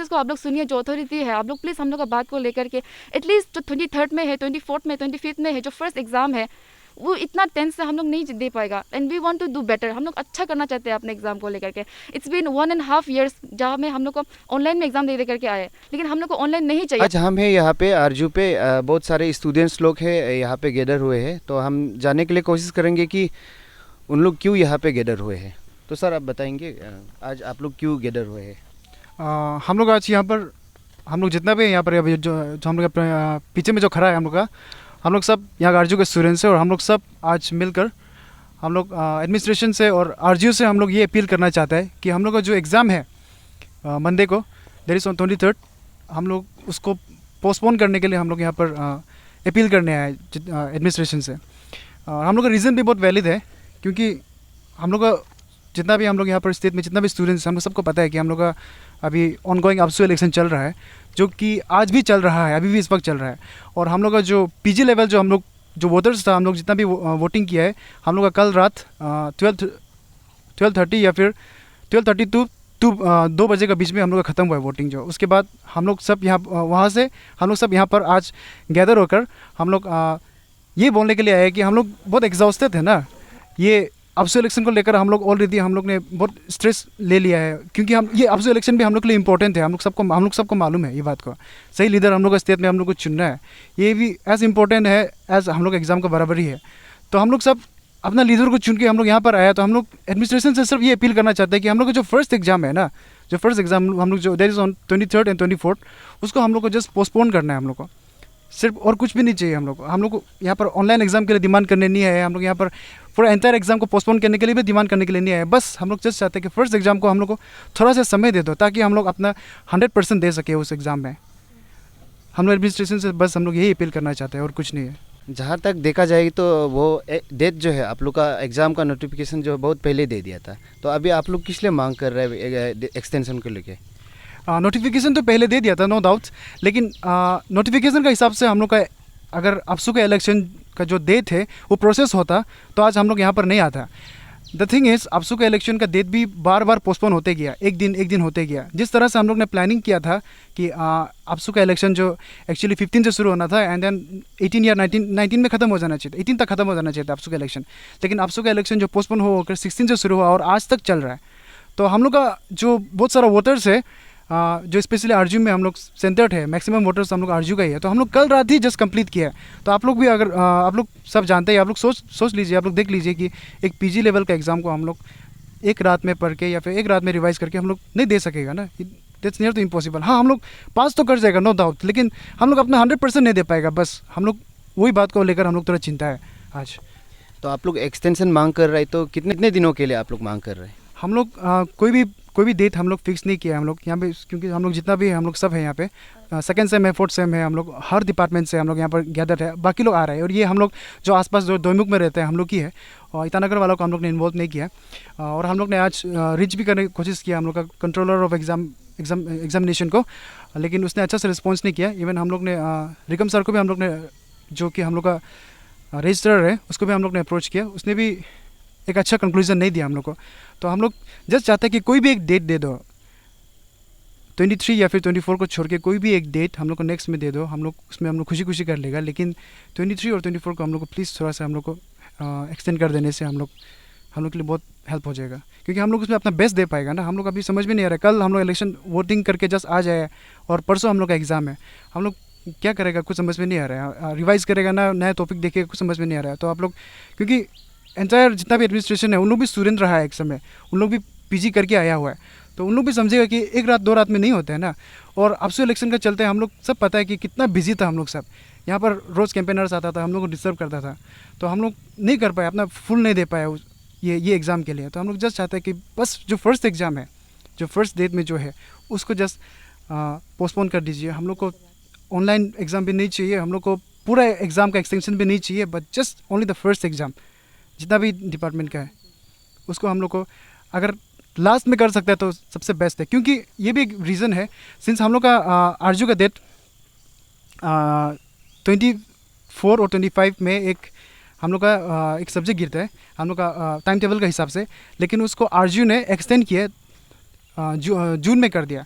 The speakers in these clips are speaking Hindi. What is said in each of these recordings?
को आप लोग सुनिए, जो अथॉरिटी है, आप लोग प्लीज़ हम लोग का बात को लेकर के एटलीस्ट जो 23rd में है, 24th में, 25th में है, जो फर्स्ट एग्ज़ाम है, वो इतना टेंस से हम लोग नहीं दे पाएगा। And we want to do better, हम लोग अच्छा करना चाहते हैं अपने एग्जाम को लेकर के। इट्स बीन 1.5 years जहाँ में हम लोग को ऑनलाइन में एग्जाम दे करके आए, लेकिन हम लोग को ऑनलाइन नहीं चाहिए। आज हम हैं यहाँ पे आरजू पे, बहुत सारे स्टूडेंट्स लोग हैं यहाँ पे गैदर हुए हैं, तो हम जानने के लिए कोशिश करेंगे कि उन लोग क्यों यहाँ पे गैदर हुए हैं। तो सर आप बताएंगे आज आप लोग क्यों गैदर हुए हैं? हम लोग आज यहाँ पर, हम लोग जितना भी यहाँ पर अभी जो जो हम लोग अपने पीछे में जो खड़ा है हम लोग का, हम लोग सब यहाँ आरजू के स्टूडेंट्स हैं और हम लोग सब आज मिलकर हम लोग एडमिनिस्ट्रेशन से और आरजू से हम लोग ये अपील करना चाहते हैं कि हम लोग का जो एग्ज़ाम है मंडे को, दैट इज़ ऑन 23rd, हम लोग उसको पोस्टपोन करने के लिए हम लोग यहाँ पर अपील करने आए एडमिनिस्ट्रेशन से। हम लोग का रीज़न भी बहुत वैलिड है, क्योंकि हम लोग का जितना भी हम लोग यहाँ पर स्टेट में जितना भी स्टूडेंट्स, हम लोग सबको पता है कि हम लोग का अभी ऑनगोइंग अपसू इलेक्शन चल रहा है, जो कि आज भी चल रहा है, अभी भी इस वक्त चल रहा है। और हम लोग का जो पीजी लेवल जो हम लोग जो वोटर्स था, हम लोग जितना भी वोटिंग किया है, हम लोग का कल रात 12:30 या फिर 12:30 टू 2 बजे के बीच में हम लोग का ख़त्म हुआ है वोटिंग जो। उसके बाद हम लोग सब यहाँ वहाँ से हम लोग सब यहाँ पर आज गैदर होकर हम लोग ये बोलने के लिए आए कि हम लोग बहुत एग्जॉस्टेड है ना, ये अपसू इलेक्शन को लेकर हम लोग ऑलरेडी हम लोग ने बहुत स्ट्रेस ले लिया है, क्योंकि हम ये अपसू इलेक्शन भी हम लोग के लिए इंपॉर्टेंट है। हम लोग सबको मालूम है ये बात को, सही लीडर हम लोग का स्टेट में हम लोग को चुनना है, ये भी एज इम्पोर्टेंट है एज हम लोग एग्ज़ाम का बराबरी है। तो हम लोग सब अपना लीडर को चुन के हम लोग यहाँ पर आया। तो हम लोग एडमिनिस्ट्रेशन से सिर्फ ये अपील करना चाहते हैं कि हम लोग का जो फर्स्ट एग्जाम है ना, जो फर्स्ट एग्जाम हम लोग जो that is on 23rd and 24th, उसको हम लोग को जस्ट पोस्टपोन करना है हम लोग को, सिर्फ, और कुछ भी नहीं चाहिए हम लोग को। हम लोग को यहाँ पर ऑनलाइन एग्जाम के लिए डिमांड करने नहीं आए, हम लोग यहाँ पर पूरा एंटायर एग्जाम को पोस्टपोन करने के लिए भी डिमांड करने के लिए नहीं आए। बस हम लोग जस्ट चाहते हैं कि फर्स्ट एग्जाम को हम लोग को थोड़ा सा समय दे दो, ताकि हम लोग अपना 100% दे सके उस एग्ज़ाम में। हम लोग एडमिनिस्ट्रेशन से बस हम लोग यही अपील करना चाहते हैं और कुछ नहीं है। जहाँ तक देखा जाए तो वो डेट जो है आप लोग का एग्ज़ाम का नोटिफिकेशन जो बहुत पहले दे दिया था, तो अभी आप लोग किस लिए मांग कर रहे हैं एक्सटेंशन को लेके? नोटिफिकेशन तो पहले दे दिया था, नो डाउट, लेकिन नोटिफिकेशन का हिसाब से हम लोग का अगर अपसू का इलेक्शन का जो डेट है वो प्रोसेस होता तो आज हम लोग यहाँ पर नहीं आता। द थिंग इज़ अपसू का इलेक्शन का डेट भी बार बार पोस्टपोन होते गया, एक दिन होते गया। जिस तरह से हम लोग ने प्लानिंग किया था कि अपसू का इलेक्शन जो एक्चुअली 15 से शुरू होना था एंड देन 18 या 19 में ख़त्म हो जाना चाहिए, 18 तक ख़त्म हो जाना चाहिए था अपसू का इलेक्शन, लेकिन अपसू का इलेक्शन जो पोस्टपोन होकर 16 से शुरू हुआ और आज तक चल रहा है। तो हम लोग का जो बहुत सारा वोटर्स है जो स्पेशली आरजू में हम लोग सेंटर्ड है, मैक्सिमम वोटर्स हम लोग आरजू का ही है, तो हम लोग कल रात ही जस्ट कंप्लीट किया है। तो आप लोग भी अगर आप लोग सब जानते हैं, आप लोग सोच लीजिए, आप लोग देख लीजिए कि एक पीजी लेवल का एग्ज़ाम को हम लोग एक रात में पढ़ के या फिर एक रात में रिवाइज़ करके हम लोग नहीं दे सकेगा ना, दैट्स नियर टू इम्पॉसिबल। हाँ, हम लोग पास तो कर जाएगा नो डाउट, लेकिन हम लोग अपना 100% नहीं दे पाएगा। बस हम लोग वही बात को लेकर हम लोग थोड़ा चिंता है आज। तो आप लोग एक्सटेंशन मांग कर रहे हैं, तो कितने दिनों के लिए आप लोग मांग कर रहे हैं? हम लोग कोई भी डेट हम लोग फिक्स नहीं किया हम लोग यहाँ पे, क्योंकि हम लोग जितना भी हम लोग सब है यहाँ पे, सेकंड सेम है, फोर्थ सेम है, हम लोग हर डिपार्टमेंट से हम लोग यहाँ पर गैदर है, बाकी लोग आ रहे हैं। और ये हम लोग जो आसपास जो दोईमुख में रहते हैं हम लोग की है, और ईटानगर वालों को हम लोग ने इन्वॉल्व नहीं किया। और हम लोग ने आज रीच भी करने की कोशिश किया हम लोग का कंट्रोलर ऑफ एग्जामिनेशन को, लेकिन उसने अच्छा से रिस्पॉन्स नहीं किया। इवन हम लोग ने रिकम सर को भी हम लोग ने, जो कि हम लोग का रजिस्ट्रार है, उसको भी हम लोग ने अप्रोच किया, उसने भी एक अच्छा कंक्लूजन नहीं दिया हम लोग को। तो हम लोग जस्ट चाहते हैं कि कोई भी एक डेट दे दो, 23 या फिर 24 को छोड़ के कोई भी एक डेट हम लोग को नेक्स्ट में दे दो, हम लोग उसमें हम लोग खुशी कर लेगा। लेकिन 23 और 24 को हम लोग को प्लीज़ थोड़ा सा हम लोग को एक्सटेंड कर देने से हम लोग के लिए बहुत हेल्प हो जाएगा, क्योंकि हम लोग उसमें अपना बेस्ट दे पाएगा ना। हम लोग अभी समझ में नहीं आ रहा है, कल हम लोग इलेक्शन वोटिंग करके जस्ट आ जाए और परसों हम लोग का एग्ज़ाम है, हम लोग क्या करेगा कुछ समझ में नहीं आ रहा है, रिवाइज़ करेगा ना, नया टॉपिक देखेगा, कुछ समझ में नहीं आ रहा है। तो आप लोग, क्योंकि एंटायर जितना भी एडमिनिस्ट्रेशन है उन लोग भी स्टूडेंट रहा है एक समय, उन लोग भी पीजी करके आया हुआ है, तो उन लोग भी समझेगा कि एक रात 2 रात में नहीं होता है ना। और अपसू इलेक्शन का चलते हम लोग सब पता है कि कितना बिजी था हम लोग सब, यहाँ पर रोज़ कैंपेनर्स आता था, हम लोग को डिस्टर्ब करता था, तो हम लोग नहीं कर पाए, अपना फुल नहीं दे पाया ये एग्ज़ाम के लिए। तो हम लोग जस्ट चाहते हैं कि बस जो फर्स्ट एग्ज़ाम है, जो फर्स्ट डेट में जो है, उसको जस्ट पोस्टपोन कर दीजिए। हम लोग को ऑनलाइन एग्ज़ाम भी नहीं चाहिए, हम लोग को पूरा एग्ज़ाम का एक्सटेंशन भी नहीं चाहिए, but just only the first exam जितना भी डिपार्टमेंट का है उसको हम लोग को अगर लास्ट में कर सकता है तो सबसे बेस्ट है। क्योंकि ये भी एक रीज़न है, सिंस हम लोग का आरजू का डेट 24 और 25 में एक हम लोग का एक सब्जेक्ट गिरता है हम लोग का टाइम टेबल का हिसाब से, लेकिन उसको आरजू ने एक्सटेंड किया, जून में कर दिया।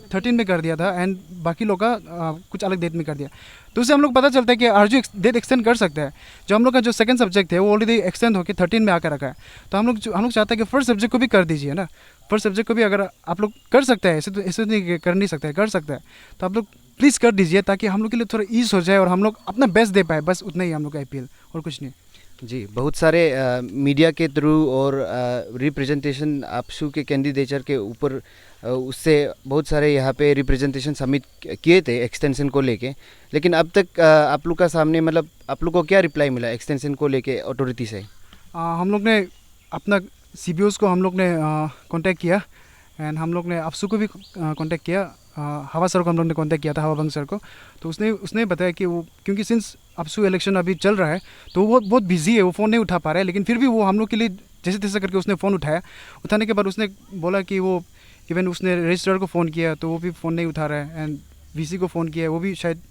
13 में कर दिया था एंड बाकी लोग का कुछ अलग डेट में कर दिया। तो उससे हम लोग पता चलता है कि आरजू डेट एक्सटेंड कर सकते हैं। जो हम लोग का जो सेकंड सब्जेक्ट है वो ऑलरेडी एक्सटेंड होकर 13 में आकर रखा है। तो हम लोग चाहते हैं कि फर्स्ट सब्जेक्ट को भी कर दीजिए ना। फर्स्ट सब्जेक्ट को भी अगर आप लोग कर सकते हैं, ऐसे नहीं कर नहीं सकते, कर सकते हैं, तो आप लोग प्लीज़ कर दीजिए ताकि हम लोग के लिए थोड़ा ईज हो जाए और हम लोग अपना बेस्ट दे पाए। बस उतना ही हम लोग का अपील, और कुछ नहीं। जी, बहुत सारे मीडिया के थ्रू और रिप्रेजेंटेशन आपसू के कैंडिडेचर के ऊपर उससे बहुत सारे यहाँ पे रिप्रेजेंटेशन सबमिट किए थे एक्सटेंशन को लेके, लेकिन अब तक आप लोग का सामने मतलब आप लोग को क्या रिप्लाई मिला एक्सटेंशन को लेके अथॉरिटी से? हम लोग ने अपना CBOs को हम लोग ने कांटेक्ट किया एंड हम लोग ने आपसू को भी कांटेक्ट किया। हवा सर को हम लोग ने कांटेक्ट किया था, हवा बंग सर को। तो उसने बताया कि वो क्योंकि सिंस आपसू इलेक्शन अभी चल रहा है तो वो बहुत बिजी है, वो फ़ोन नहीं उठा पा रहा है, लेकिन फिर भी वो हम लोग के लिए जैसे तैसे करके उसने फ़ोन उठाया। उठाने के बाद उसने बोला कि वो इवन उसने रजिस्ट्रार को फ़ोन किया तो वो भी फ़ोन नहीं उठा रहा है एंड VC को फ़ोन किया, वो भी शायद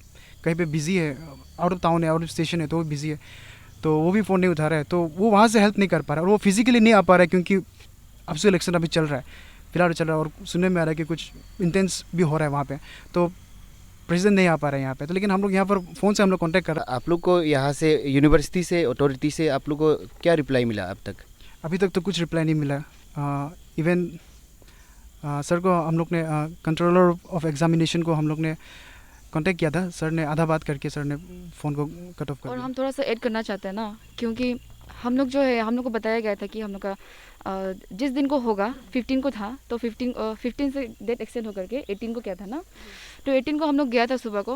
कहीं पे बिज़ी है, आउट ऑफ टाउन है, आउट ऑफ स्टेशन है, तो वो बिज़ी है, तो वो भी फ़ोन नहीं उठा रहा है। तो वो वहाँ से हेल्प नहीं कर पा रहा है और वो फिजिकली नहीं आ पा रहा है क्योंकि आपसू इलेक्शन अभी चल रहा है, फिलहाल चल रहा है, और सुनने में आ रहा है कि कुछ इंटेंस भी हो रहा है वहाँ पे, तो प्रेसिडेंट नहीं आ पा रहे हैं यहाँ पे। तो लेकिन हम लोग यहाँ पर फ़ोन से हम लोग कॉन्टैक्ट कर रहे हैं। आप लोग को यहाँ से यूनिवर्सिटी से अथॉरिटी से आप लोग को क्या रिप्लाई मिला अब तक? अभी तक तो कुछ रिप्लाई नहीं मिला। इवन सर को हम लोग ने कंट्रोलर ऑफ एग्जामिनेशन को हम लोग ने कांटेक्ट किया था, सर ने आधा बात करके सर ने फ़ोन को कट ऑफ कर और दिया। हम थोड़ा सा ऐड करना चाहते हैं ना, क्योंकि हम लोग जो है हम लोग को बताया गया था कि हम लोग का जिस दिन को होगा 15 को था, तो 15 से डेट एक्सटेंड होकर के 18 को क्या था ना, तो 18 को हम लोग गया था सुबह को।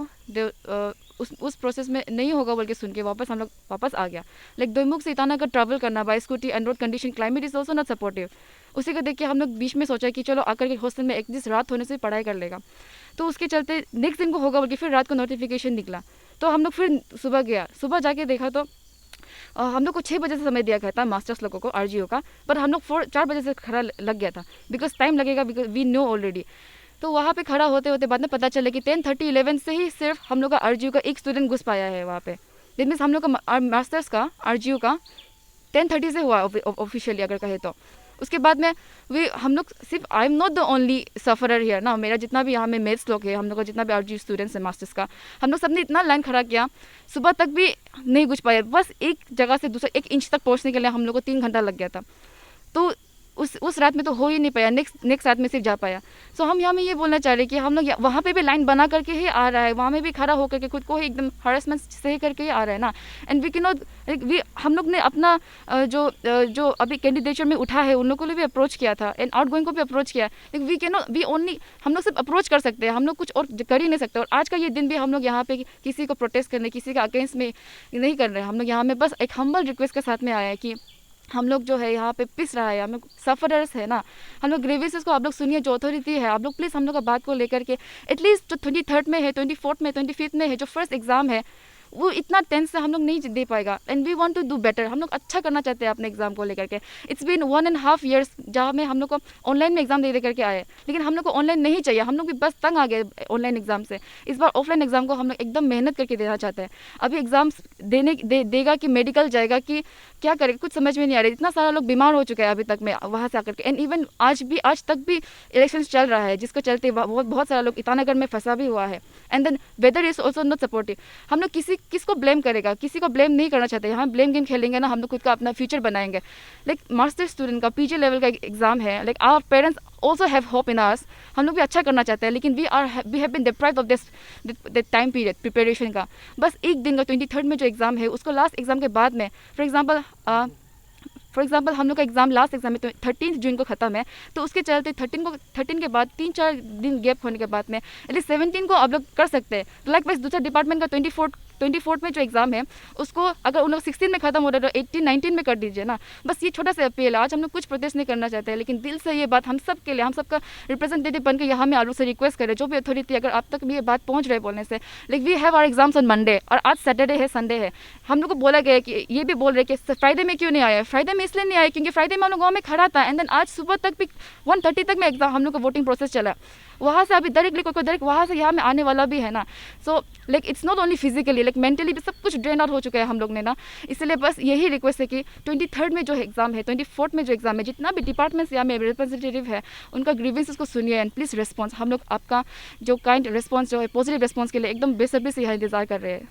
उस प्रोसेस में नहीं होगा बोल के सुन के हम लोग वापस आ गया। लाइक दोईमुख से इटानगर ट्रैवल करना bye scooty and road condition, climate is also not supportive. उसी को देख के हम लोग बीच में सोचा कि चलो आकर के हॉस्टल में एक दिन रात होने से पढ़ाई कर लेगा। तो उसके चलते नेक्स्ट दिन को होगा बोल के फिर रात को नोटिफिकेशन निकला, तो हम लोग फिर सुबह गया। सुबह जाके देखा तो हम लोग को 6 बजे से समय दिया गया था मास्टर्स लोगों को RGO का, पर हम लोग 4 बजे से खड़ा लग गया था बिकॉज टाइम लगेगा, बिकॉज वी नो ऑलरेडी। तो वहाँ पे खड़ा होते होते बाद में पता चले कि 10:30-11 से ही सिर्फ हम लोग का RGO का एक स्टूडेंट घुस पाया है वहाँ पे। दैट मीन्स हम लोग का मास्टर्स का RGO का 10:30 से हुआ ऑफिशियली अगर कहे तो। उसके बाद में हम लोग सिर्फ I am not the only sufferer here ना, मेरा जितना भी यहाँ में मेट्स लोग है, हम लोग का जितना भी RGO स्टूडेंट्स है मास्टर्स का, हम लोग सबने इतना लाइन खड़ा किया, सुबह तक भी नहीं घुस पाए। बस एक जगह से दूसरा 1 इंच तक पहुँचने के लिए हम लोग को 3 घंटा लग गया था। तो उस रात में तो हो ही नहीं पाया, नेक्स्ट रात में सिर्फ जा पाया। सो हम यहाँ में ये बोलना चाह रहे हैं कि हम लोग वहाँ पे भी लाइन बना करके ही आ रहा है, वहाँ में भी खड़ा होकर के खुद को ही एकदम हरासमेंट सही करके ही आ रहा है ना। एंड वी कैन नॉट, हम लोग ने अपना जो अभी कैंडिडेचर में उठा है उन लोगों को भी अप्रोच किया था एंड आउट गोइंग को भी अप्रोच किया। We can not, we only, हम लोग सिर्फ अप्रोच कर सकते हैं, हम लोग कुछ और कर ही नहीं सकते। और आज का ये दिन भी हम लोग यहाँ पे किसी को प्रोटेस्ट करने, किसी का अगेंस्ट में नहीं कर रहे हैं। हम लोग यहाँ में बस एक हम्बल रिक्वेस्ट के साथ में आया है कि हम लोग जो है यहाँ पे पिस रहा है, हम लोग सफरर्स है ना, हम लोग ग्रेवियसेस को आप लोग सुनिए, जो अथॉरिटी है आप लोग प्लीज़ हम लोग का बात को लेकर के एटलीस्ट जो 23rd में है, 24th में, 25th में है, जो फर्स्ट एग्ज़ाम है वो इतना टेंस से हम लोग नहीं दे पाएगा। And we want to do better, हम लोग अच्छा करना चाहते हैं अपने एग्जाम को लेकर के। इट्स बीन 1.5 years जहाँ में हम लोग को ऑनलाइन में एग्जाम दे करके आए, लेकिन हम लोग को ऑनलाइन नहीं चाहिए, हम लोग भी बस तंग आ गए ऑनलाइन एग्जाम से। इस बार ऑफलाइन एग्जाम को हम लोग एकदम मेहनत करके देना चाहते हैं। अभी एग्जाम्स देगा कि मेडिकल जाएगा कि क्या करेगा कुछ समझ में नहीं आ रहा है। इतना सारा लोग बीमार हो चुके हैं अभी तक में वहाँ से आकर के। एंड इवन आज तक भी इलेक्शन चल रहा है, जिसको चलते बहुत सारा लोग ईटानगर में फंसा भी हुआ है। And then weather is also not supportive. हम लोग किसको ब्लेम करेगा, किसी को ब्लेम नहीं करना चाहते। यहाँ ब्लेम गेम खेलेंगे ना, हम लोग खुद का अपना फ्यूचर बनाएंगे। लाइक मास्टर स्टूडेंट का PG लेवल का एग्जाम है, like our parents also have hope in us, हम लोग भी अच्छा करना चाहते हैं, लेकिन we have been deprived of this time period preparation का। बस एक दिन का 23rd में जो एग्ज़ाम है उसको लास्ट एग्ज़ाम के बाद में, फॉर एग्जाम्पल हम लोग का एग्जाम लास्ट एग्जाम में 13 जून को ख़त्म है, तो उसके चलते 13 के बाद 3-4 दिन गैप होने के बाद में एटलीस्ट 17 को आप लोग कर सकते हैं। तो लाइक वाइज दूसरा डिपार्टमेंट का 24th में जो एग्ज़ाम है उसको अगर उन लोग 16 में ख़त्म हो रहा है तो 18-19 में कर दीजिए ना। बस ये छोटा सा अपील है। आज हम लोग कुछ प्रोटेस्ट नहीं करना चाहते हैं, लेकिन दिल से ये बात हम सब के लिए, हम सबका रिप्रेजेंटेटिव बन के यहाँ में आलू से रिक्वेस्ट करें, जो भी अथॉरिटी अगर आप तक भी ये बात पहुँच रहे बोलने से। Like we have our exams on Monday और आज सैटरडे है, संडे है। हम लोग को बोला गया है कि ये भी बोल रहे कि फ्राइडे में क्यों नहीं आया। फ्राइडे में इसलिए नहीं आए क्योंकि फ्राइडे में हम लोग गाँव में खड़ा था, एंड देन आज सुबह तक भी 1:30 तक में एग्जाम हम लोग का वोटिंग प्रोसेस चला। वहाँ से अभी डायरेक्टली कोई डायरेक्ट वहाँ से यहाँ में आने वाला भी है ना। So like it's not only physically, like mentally भी सब कुछ ड्रेन आउट हो चुका है हम लोग ने ना। इसलिए बस यही रिक्वेस्ट है कि 23rd में जो एग्जाम है, 24th में जो एग्जाम है, जितना भी डिपार्टमेंट्स यहाँ में रिप्रेजेंटेटिव है उनका ग्रीवेंसेस को सुनिए एंड प्लीज़ रिस्पॉन्स। हम लोग आपका जो काइंड रिस्पॉन्स जो है, पॉजिटिव रिस्पॉन्स के लिए एकदम बेसब्री से यहाँ इंतजार कर रहे हैं।